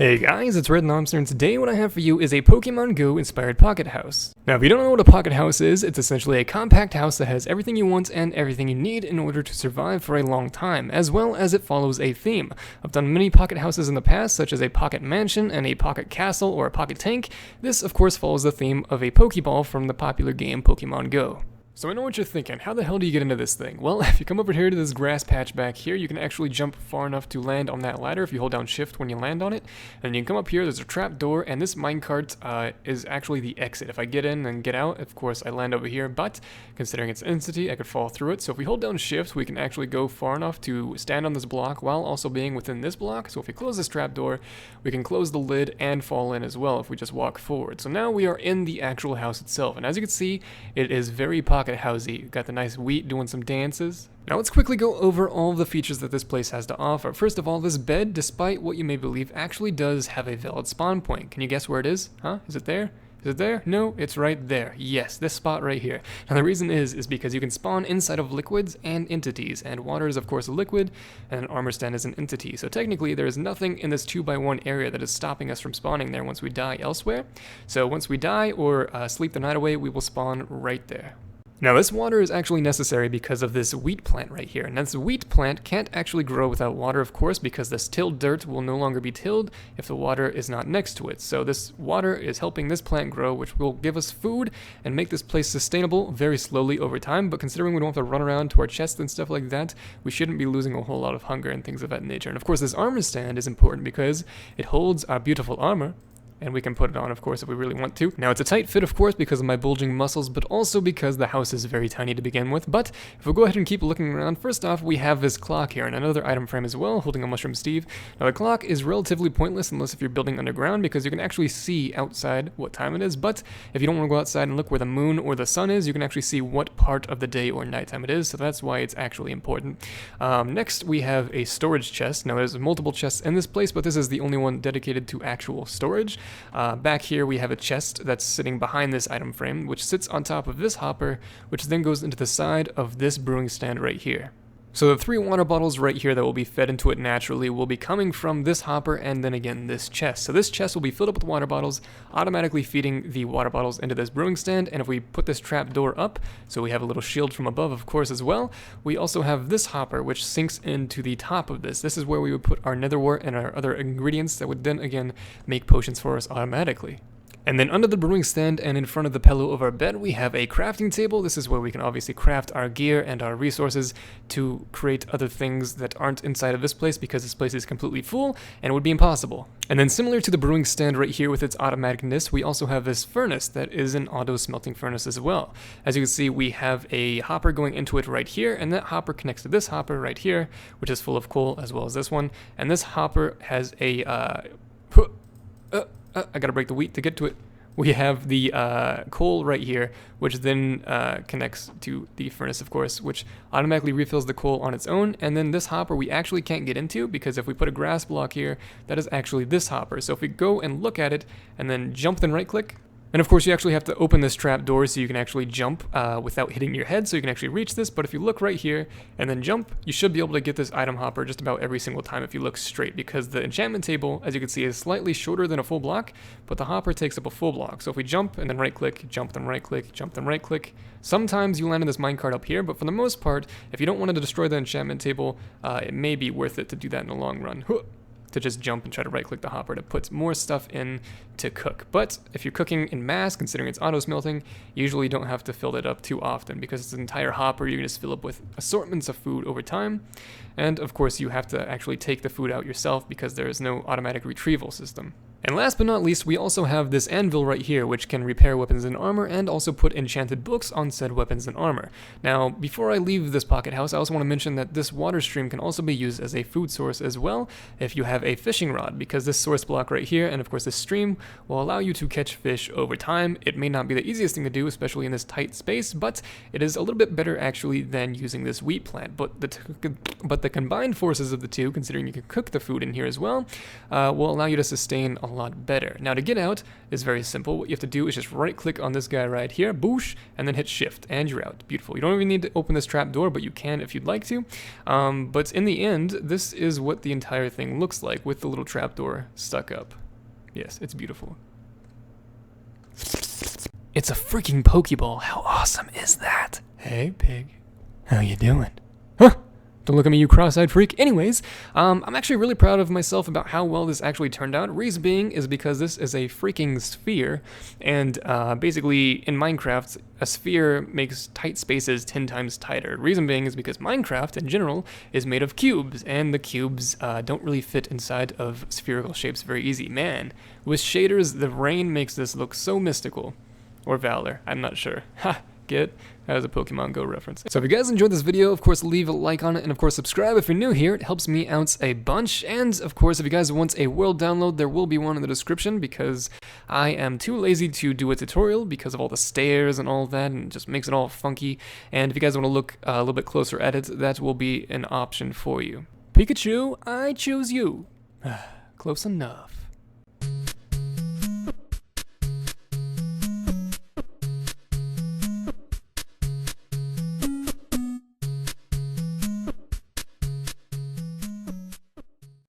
Hey guys, it's Red Nomster, and today what I have for you is a Pokemon Go inspired pocket house. Now if you don't know what a pocket house is, it's essentially a compact house that has everything you want and everything you need in order to survive for a long time, as well as it follows a theme. I've done many pocket houses in the past, such as a pocket mansion and a pocket castle or a pocket tank. This of course follows the theme of a Pokeball from the popular game Pokemon Go. So I know what you're thinking, how the hell do you get into this thing? Well, if you come over here to this grass patch back here, you can actually jump far enough to land on that ladder if you hold down shift when you land on it. And you can come up here, there's a trap door, and this minecart is actually the exit. If I get in and get out, of course I land over here, but considering it's an entity, I could fall through it. So if we hold down shift, we can actually go far enough to stand on this block while also being within this block. So if we close this trap door, we can close the lid and fall in as well if we just walk forward. So now we are in the actual house itself, and as you can see, it is very pocket housey. Got the nice wheat doing some dances. Now let's quickly go over all of the features that this place has to offer. First of all, this bed, despite what you may believe, actually does have a valid spawn point. Can you guess where it is? Huh? Is it there? Is it there? No, it's right there. Yes, this spot right here. Now the reason is because you can spawn inside of liquids and entities, and water is of course a liquid, and an armor stand is an entity. So technically there is nothing in this 2x1 area that is stopping us from spawning there once we die elsewhere. So once we die or sleep the night away, we will spawn right there. Now this water is actually necessary because of this wheat plant right here, and this wheat plant can't actually grow without water, of course, because this tilled dirt will no longer be tilled if the water is not next to it. So this water is helping this plant grow, which will give us food and make this place sustainable very slowly over time, but considering we don't have to run around to our chests and stuff like that, we shouldn't be losing a whole lot of hunger and things of that nature. And of course this armor stand is important because it holds our beautiful armor, and we can put it on, of course, if we really want to. Now, it's a tight fit, of course, because of my bulging muscles, but also because the house is very tiny to begin with. But if we go ahead and keep looking around, first off, we have this clock here, and another item frame as well, holding a Mushroom Steve. Now, the clock is relatively pointless unless if you're building underground, because you can actually see outside what time it is, but if you don't want to go outside and look where the moon or the sun is, you can actually see what part of the day or nighttime it is, so that's why it's actually important. Next, we have a storage chest. Now, there's multiple chests in this place, but this is the only one dedicated to actual storage. Back here we have a chest that's sitting behind this item frame, which sits on top of this hopper, which then goes into the side of this brewing stand right here. So the 3 water bottles right here that will be fed into it naturally will be coming from this hopper and then again this chest. So this chest will be filled up with water bottles, automatically feeding the water bottles into this brewing stand, and if we put this trap door up, so we have a little shield from above of course as well, we also have this hopper which sinks into the top of this. This is where we would put our nether wart and our other ingredients that would then again make potions for us automatically. And then under the brewing stand and in front of the pillow of our bed, we have a crafting table. This is where we can obviously craft our gear and our resources to create other things that aren't inside of this place, because this place is completely full and it would be impossible. And then similar to the brewing stand right here with its automaticness, we also have this furnace that is an auto smelting furnace as well. As you can see, we have a hopper going into it right here, and that hopper connects to this hopper right here, which is full of coal, as well as this one. And this hopper has a I gotta break the wheat to get to it. We have the coal right here, which then connects to the furnace, of course, which automatically refills the coal on its own. And then this hopper we actually can't get into, because if we put a grass block here, that is actually this hopper. So if we go and look at it and then jump, then right click. And of course you actually have to open this trap door so you can actually jump without hitting your head, so you can actually reach this. But if you look right here and then jump, you should be able to get this item hopper just about every single time if you look straight, because the enchantment table, as you can see, is slightly shorter than a full block, but the hopper takes up a full block. So if we jump and then right click, jump then right click, jump then right click, sometimes you land in this minecart up here, but for the most part, if you don't want to destroy the enchantment table, it may be worth it to do that in the long run. To just jump and try to right click the hopper to put more stuff in to cook. But if you're cooking in mass, considering it's auto smelting, you usually don't have to fill it up too often, because it's an entire hopper. You can just fill up with assortments of food over time. And of course you have to actually take the food out yourself, because there is no automatic retrieval system. And last but not least, we also have this anvil right here, which can repair weapons and armor and also put enchanted books on said weapons and armor. Now, before I leave this pocket house, I also want to mention that this water stream can also be used as a food source as well if you have a fishing rod, because this source block right here and of course this stream will allow you to catch fish over time. It may not be the easiest thing to do, especially in this tight space, but it is a little bit better actually than using this wheat plant. But the combined forces of the two, considering you can cook the food in here as well, will allow you to sustain a lot better. Now to get out is very simple. What you have to do is just right click on this guy right here, boosh, and then hit shift, and you're out. Beautiful. You don't even need to open this trap door, but you can if you'd like to. But in the end, this is what the entire thing looks like with the little trap door stuck up. Yes, it's beautiful. It's a freaking Pokeball. How awesome is that? Hey, pig. How you doing? Huh? Don't look at me, you cross-eyed freak. Anyways, I'm actually really proud of myself about how well this actually turned out. Reason being is because this is a freaking sphere, and basically in Minecraft, a sphere makes tight spaces 10 times tighter. Reason being is because Minecraft in general is made of cubes, and the cubes don't really fit inside of spherical shapes very easy. Man, with shaders, the rain makes this look so mystical. Or Valor, I'm not sure. Ha! Get? That was a Pokemon Go reference. So if you guys enjoyed this video, of course leave a like on it, and of course subscribe if you're new here. It helps me out a bunch. And of course if you guys want a world download, there will be one in the description because I am too lazy to do a tutorial because of all the stairs and all that, and it just makes it all funky. And if you guys want to look a little bit closer at it, that will be an option for you. Pikachu, I choose you. Close enough.